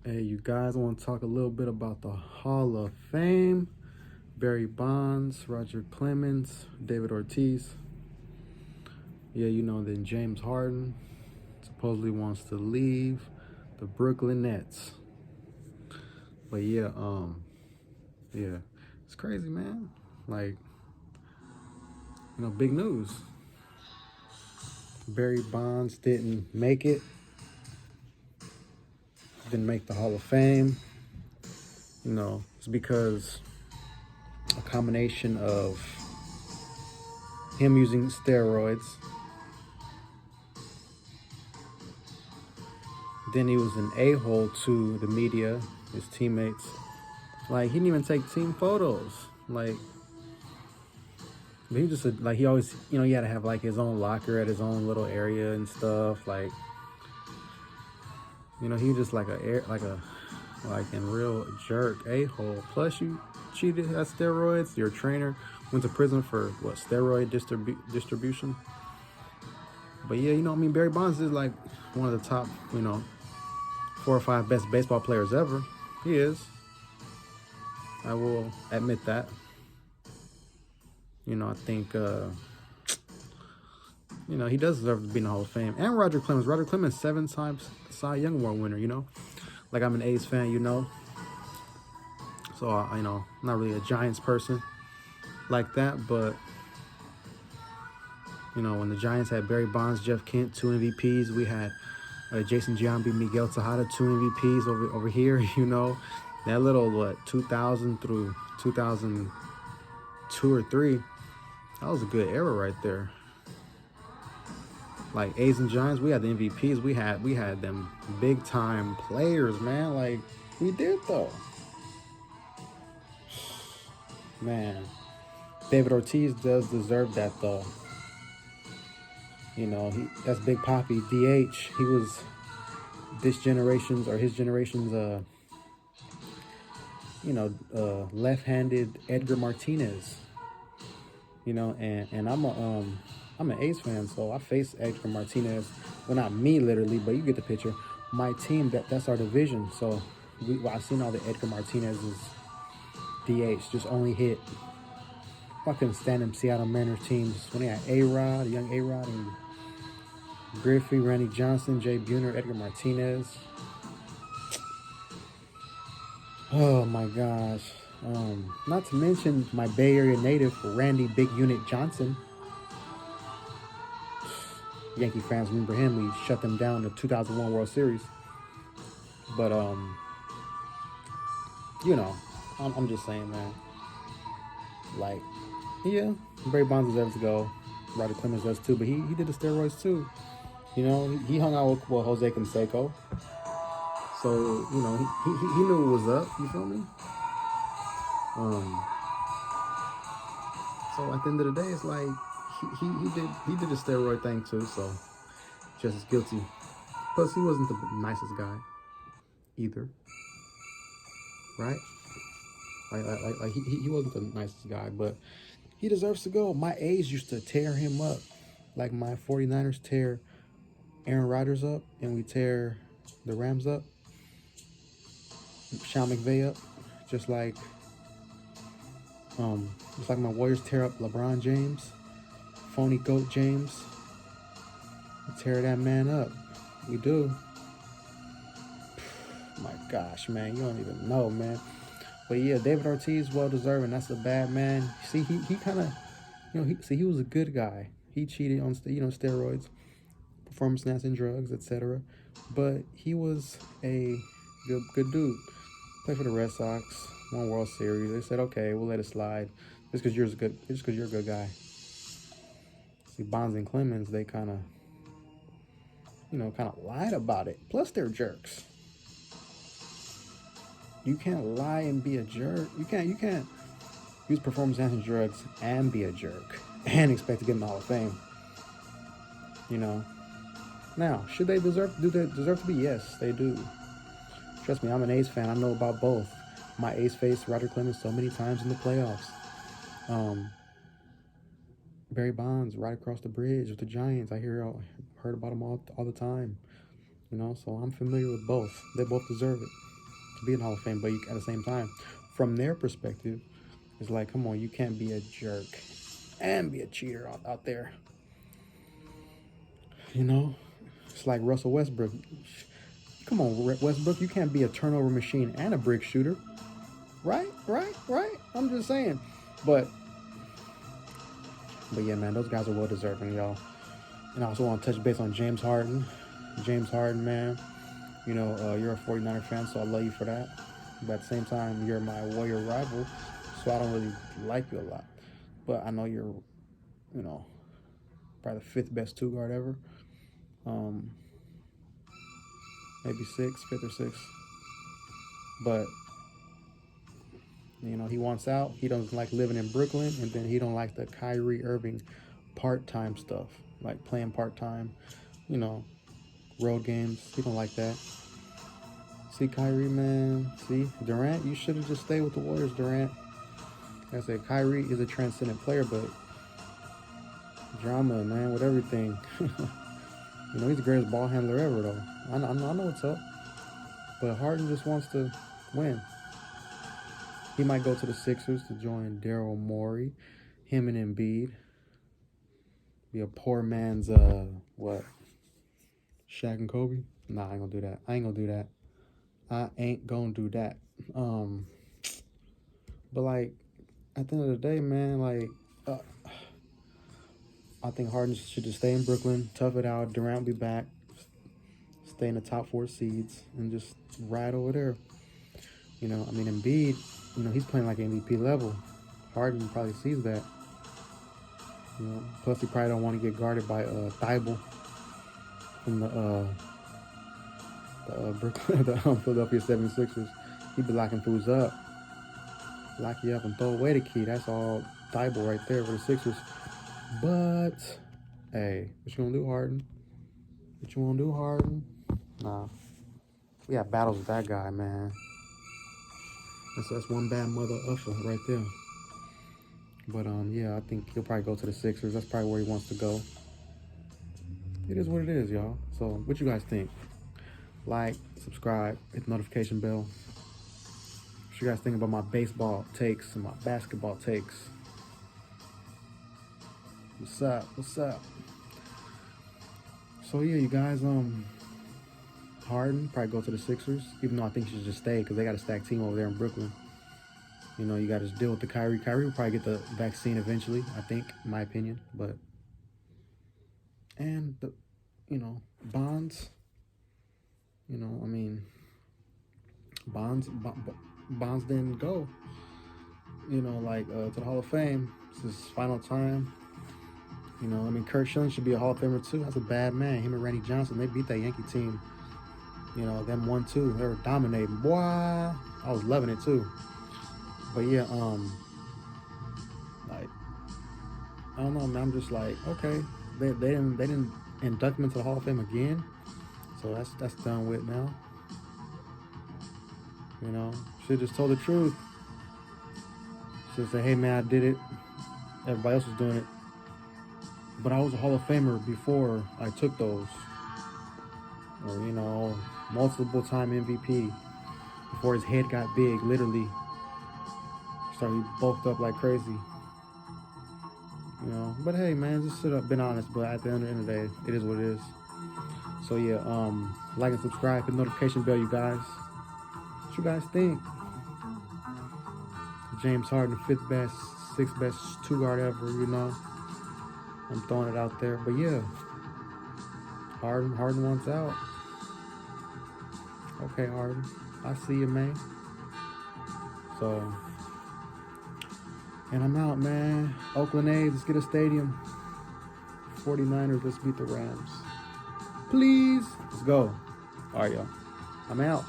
Hey, you guys, I want to talk a little bit about the Hall of Fame. Barry Bonds, Roger Clemens, David Ortiz. Yeah, then James Harden supposedly wants to leave the Brooklyn Nets. But yeah, it's crazy, man. Like, big news. Barry Bonds didn't make it, didn't make the Hall of Fame. It's because a combination of him using steroids. Then he was an a-hole to the media, his teammates. Like, he didn't even take team photos. Like, he just, like, he always, he had to have, like, his own locker at his own little area and stuff. Like, he was just like a real jerk, a-hole. Plus, you cheated at steroids. Your trainer went to prison for, steroid distribution. But yeah, Barry Bonds is, like, one of the top, 4 or 5 best baseball players ever. He is. I will admit that. I think, he does deserve to be in the Hall of Fame. And Roger Clemens. Roger Clemens, 7 times Cy Young Award winner, Like, I'm an A's fan, So, I'm not really a Giants person like that. But, when the Giants had Barry Bonds, Jeff Kent, 2 MVPs. We had Jason Giambi, Miguel Tejada, 2 MVPs over here, That little, 2000 through 2002 or 3, that was a good era right there. Like, A's and Giants, we had the MVPs. We had them big time players, man. Like, we did though. Man, David Ortiz does deserve that though. That's Big Papi, DH. He was his generation's left-handed Edgar Martinez. And I'm an A's fan, so I face Edgar Martinez. Well, not me literally, but you get the picture. My team, that's our division. So I've seen all the Edgar Martinez's DH just only hit. I couldn't stand them Seattle Mariners teams when they had A-Rod, young A-Rod, and Griffey, Randy Johnson, Jay Buhner, Edgar Martinez. Oh my gosh. Not to mention my Bay Area native, Randy Big Unit Johnson. Yankee fans remember him. We shut them down in the 2001 World Series. But, I'm just saying, man. Like, yeah, Barry Bonds deserves to go. Roger Clemens does too, but he did the steroids too. He hung out with Jose Canseco. So, he knew what was up. You feel me? So at the end of the day, it's like he did the steroid thing too. So just as guilty. Plus, he wasn't the nicest guy either, right? Like he wasn't the nicest guy, but he deserves to go. My A's used to tear him up, like my 49ers tear Aaron Rodgers up, and we tear the Rams up, Sean McVay up, just like my Warriors tear up LeBron James, phony GOAT James. We tear that man up. We do. My gosh, man, you don't even know, man. But yeah, David Ortiz, well deserving. That's a bad man. See, he kind of, he was a good guy. He cheated on steroids, performance enhancing drugs, etc. But he was a good dude. Played for the Red Sox, won World Series. They said, okay, we'll let it slide, just because you're a good guy. See, Bonds and Clemens, they kind of lied about it. Plus, they're jerks. You can't lie and be a jerk. You can't use performance enhancing drugs and be a jerk and expect to get in the Hall of Fame. Now, should they deserve to be? Yes, they do. Trust me, I'm an A's fan. I know about both. My A's faced Roger Clemens so many times in the playoffs. Barry Bonds right across the bridge with the Giants. Heard about them all the time. So I'm familiar with both. They both deserve it. to be in the Hall of Fame, but at the same time, from their perspective, it's like, come on, you can't be a jerk and be a cheater out there. You know, it's like Russell Westbrook. Come on, Westbrook, you can't be a turnover machine and a brick shooter. Right? I'm just saying. But yeah, man, those guys are well deserving, y'all. And I also want to touch base on James Harden. James Harden, man, you know, you're a 49er fan, so I love you for that. But at the same time, you're my Warrior rival, so I don't really like you a lot. But I know you're, you know, probably the 5th best 2-guard ever. Maybe 5th or 6th. But you know, he wants out. He doesn't like living in Brooklyn, and then he don't like the Kyrie Irving part-time stuff, like playing part-time, you know, road games. He don't like that. See, Kyrie, man. See, Durant, you should have just stayed with the Warriors, Durant. Like I said, Kyrie is a transcendent player, but drama, man, with everything. You know, he's the greatest ball handler ever, though. I know what's up. But Harden just wants to win. He might go to the Sixers to join Daryl Morey, him and Embiid. Be a poor man's, what? Shaq and Kobe? Nah, I ain't gonna do that. I ain't gonna do that. But, like, at the end of the day, man, like, I think Harden should just stay in Brooklyn, tough it out. Durant will be back, stay in the top 4 seeds, and just ride over there. You know, I mean, Embiid, you know, he's playing like MVP level. Harden probably sees that. You know, plus he probably don't want to get guarded by Thibault from the Brooklyn, the Philadelphia 76ers. He'd be locking fools up. Lock you up and throw away the key. That's all Thibault right there for the Sixers. But, hey, what you gonna do, Harden? What you wanna do, Harden? Nah. We have battles with that guy, man. That's one bad mother uffer right there. But, yeah, I think he'll probably go to the Sixers. That's probably where he wants to go. It is what it is, y'all. So, what you guys think? Like, subscribe, hit the notification bell. What you guys think about my baseball takes and my basketball takes? What's up? So, yeah, you guys, Harden probably go to the Sixers, even though I think he should just stay because they got a stacked team over there in Brooklyn. You know, you got to just deal with the Kyrie. Kyrie will probably get the vaccine eventually, I think, in my opinion. But, and, you know, Bonds, you know, I mean, Bonds didn't go, you know, like, to the Hall of Fame. This is his final time. You know, I mean, Kurt Schilling should be a Hall of Famer, too. That's a bad man. Him and Randy Johnson, they beat that Yankee team. You know, them 1-2. They were dominating. Boy, I was loving it, too. But, yeah, like, I don't know, man. I'm just like, okay. They didn't induct him into the Hall of Fame again. So that's done with now. You know, should just told the truth. Should say, hey, man, I did it. Everybody else was doing it. But I was a Hall of Famer before I took those. Or, you know, multiple-time MVP. Before his head got big, literally. Started bulked up like crazy. You know, but hey, man, just should have been honest. But at the end of the day, it is what it is. So, yeah, like and subscribe, hit the notification bell, you guys. What you guys think? James Harden, 5th best, 6th best 2-guard ever, you know. I'm throwing it out there. But yeah, Harden wants out. Okay, Harden. I see you, man. So, and I'm out, man. Oakland A's, let's get a stadium. 49ers, let's beat the Rams. Please. Let's go. All right, y'all. I'm out.